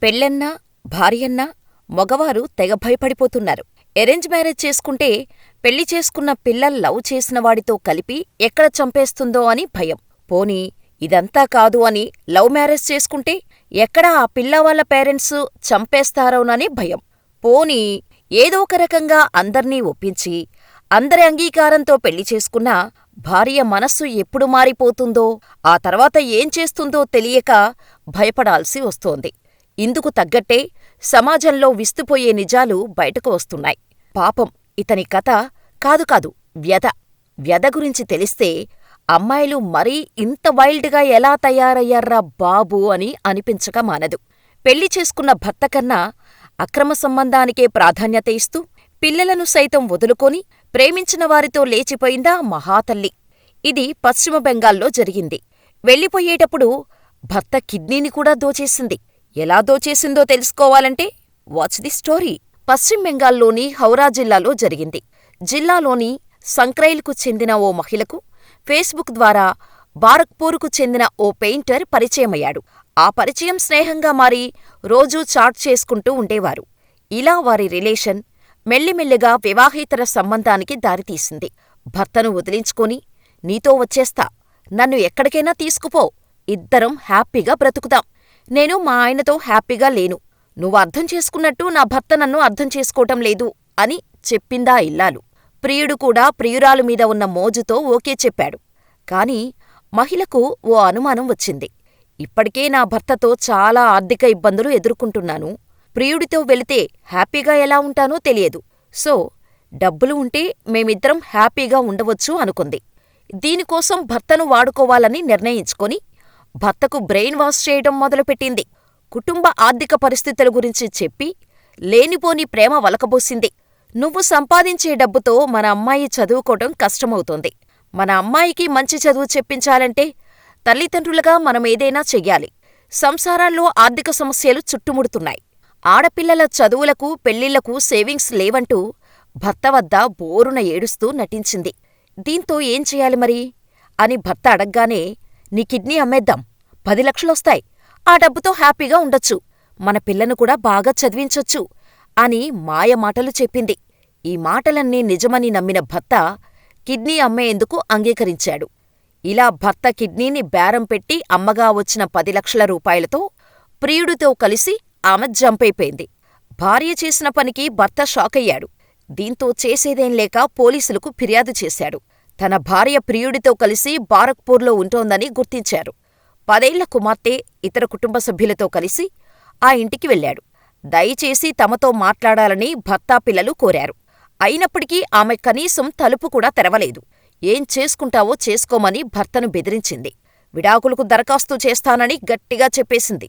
పెళ్ళన్నా, భార్యన్నా మగవారు తెగ భయపడిపోతున్నారు. Arrange marriage చేసుకుంటే పెళ్లి చేసుకున్న పిల్ల లవ్ చేసినవాడితో కలిపి ఎక్కడ చంపేస్తుందో అని భయం. పోనీ ఇదంతా కాదు అని లవ్ మ్యారేజ్ చేసుకుంటే ఎక్కడ ఆ పిల్లవాళ్ళ పేరెంట్స్ చంపేస్తారోనని భయం. పోనీ ఏదో ఒక రకంగా అందర్నీ ఒప్పించి అందరి అంగీకారంతో పెళ్లి చేసుకున్నా భార్య మనస్సు ఎప్పుడు మారిపోతుందో, ఆ తర్వాత ఏం చేస్తుందో తెలియక భయపడాల్సి వస్తోంది. ఇందుకు తగ్గట్టే సమాజంలో విస్తుపోయే నిజాలు బయటకు వస్తున్నాయి. పాపం ఇతని కథ కాదు వ్యధ. వ్యధ గురించి తెలిస్తే అమ్మాయిలు మరీ ఇంత వైల్డ్గా ఎలా తయారయ్యార్రా బాబూ అని అనిపించక మానదు. పెళ్లి చేసుకున్న భర్త కన్నా అక్రమ సంబంధానికే ప్రాధాన్యత ఇస్తూ పిల్లలను సైతం వదులుకొని ప్రేమించిన వారితో లేచిపోయిందా మహాతల్లి. ఇది పశ్చిమ బెంగాల్లో జరిగింది. వెళ్ళిపోయేటప్పుడు భర్త కిడ్నీని కూడా దోచేసింది. ఎలా దోచేసిందో తెలుసుకోవాలంటే వాచ్ ది స్టోరీ. పశ్చిమ బెంగాల్లోని హౌరా జిల్లాలో జరిగింది. జిల్లాలోని సంక్రైల్కు చెందిన ఓ మహిళకు ఫేస్బుక్ ద్వారా బారక్పూర్కు చెందిన ఓ పెయింటర్ పరిచయమయ్యాడు. ఆ పరిచయం స్నేహంగా మారి రోజూ చాట్ చేసుకుంటూ ఉండేవారు. ఇలా వారి రిలేషన్ మెల్లిమెల్లిగా వివాహేతర సంబంధానికి దారితీసింది. భర్తను వదిలించుకొని నీతో వచ్చేస్తా, నన్ను ఎక్కడికైనా తీసుకుపో, ఇద్దరం హ్యాపీగా బ్రతుకుదాం, నేను మా ఆయనతో హ్యాపీగా లేను, నువ్వు అర్థం చేసుకున్నట్టు నా భర్త నన్ను అర్థం చేసుకోవటం లేదు అని చెప్పిందా ఇల్లాలు. ప్రియుడు కూడా ప్రియురాలు మీద ఉన్న మోజుతో ఓకే చెప్పాడు. కాని మహిళకు ఓ అనుమానం వచ్చింది. ఇప్పటికే నా భర్తతో చాలా ఆర్థిక ఇబ్బందులు ఎదుర్కొంటున్నాను. ప్రియుడితో వెళితే హ్యాపీగా ఎలా ఉంటానో తెలియదు. సో డబ్బులు ఉంటే మేమిద్దరం హ్యాపీగా ఉండవచ్చు అనుకుంది. దీనికోసం భర్తను వాడుకోవాలని నిర్ణయించుకొని భర్తకు బ్రెయిన్ వాష్ చేయడం మొదలుపెట్టింది. కుటుంబ ఆర్థిక పరిస్థితుల గురించి చెప్పి లేనిపోని ప్రేమ వలకబోసింది. నువ్వు సంపాదించే డబ్బుతో మన అమ్మాయి చదువుకోవటం కష్టమవుతోంది. మన అమ్మాయికి మంచి చదువు చెప్పించాలంటే తల్లిదండ్రులుగా మనమేదైనా చెయ్యాలి. సంసారాల్లో ఆర్థిక సమస్యలు చుట్టుముడుతున్నాయి. ఆడపిల్లల చదువులకు పెళ్ళిళ్లకు సేవింగ్స్ లేవంటూ భర్త వద్ద బోరున ఏడుస్తూ నటించింది. దీంతో ఏం చెయ్యాలి మరి అని భర్త అడగ్గానే, నీ కిడ్నీ అమ్మేద్దాం, 10 లక్షలొస్తాయి, ఆ డబ్బుతో హ్యాపీగా ఉండొచ్చు, మన పిల్లను కూడా బాగా చదివించొచ్చు అని మాయమాటలు చెప్పింది. ఈ మాటలన్నీ నిజమని నమ్మిన భర్త కిడ్నీ అమ్మేందుకు అంగీకరించాడు. ఇలా భర్త కిడ్నీని బేరం పెట్టి అమ్మగా వచ్చిన 10 లక్షల రూపాయలతో ప్రియుడితో కలిసి ఆమె జంపైపోయింది. భార్య చేసిన పనికి భర్త షాకయ్యాడు. దీంతో చేసేదేం లేక పోలీసులకు ఫిర్యాదు చేశాడు. తన భార్య ప్రియుడితో కలిసి బారక్పూర్లో ఉంటోందని గుర్తించారు. 10 ఏళ్ల కుమార్తె ఇతర కుటుంబ సభ్యులతో కలిసి ఆ ఇంటికి వెళ్ళాడు. దయచేసి తమతో మాట్లాడాలని భర్త పిల్లలు కోరారు. అయినప్పటికీ ఆమె కనీసం తలుపు కూడా తెరవలేదు. ఏం చేసుకుంటావో చేసుకోమని భర్తను బెదిరించింది. విడాకులకు దరఖాస్తు చేస్తానని గట్టిగా చెప్పేసింది.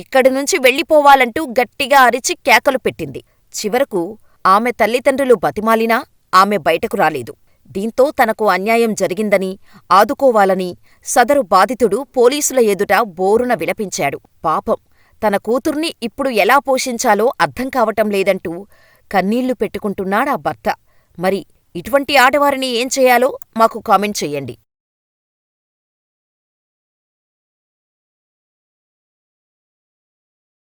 ఇక్కడి నుంచి వెళ్ళిపోవాలంటూ గట్టిగా అరిచి కేకలు పెట్టింది. చివరకు ఆమె తల్లిదండ్రులు బతిమాలినా ఆమె బయటకు రాలేదు. దీంతో తనకు అన్యాయం జరిగిందని, ఆదుకోవాలని సదరు బాధితుడు పోలీసుల ఎదుట బోరున విలపించాడు. పాపం తన కూతుర్ని ఇప్పుడు ఎలా పోషించాలో అర్థం కావటం లేదంటూ కన్నీళ్లు పెట్టుకుంటున్నాడా భర్త. మరి ఇటువంటి ఆడవారిని ఏం చేయాలో మాకు కామెంట్ చెయ్యండి.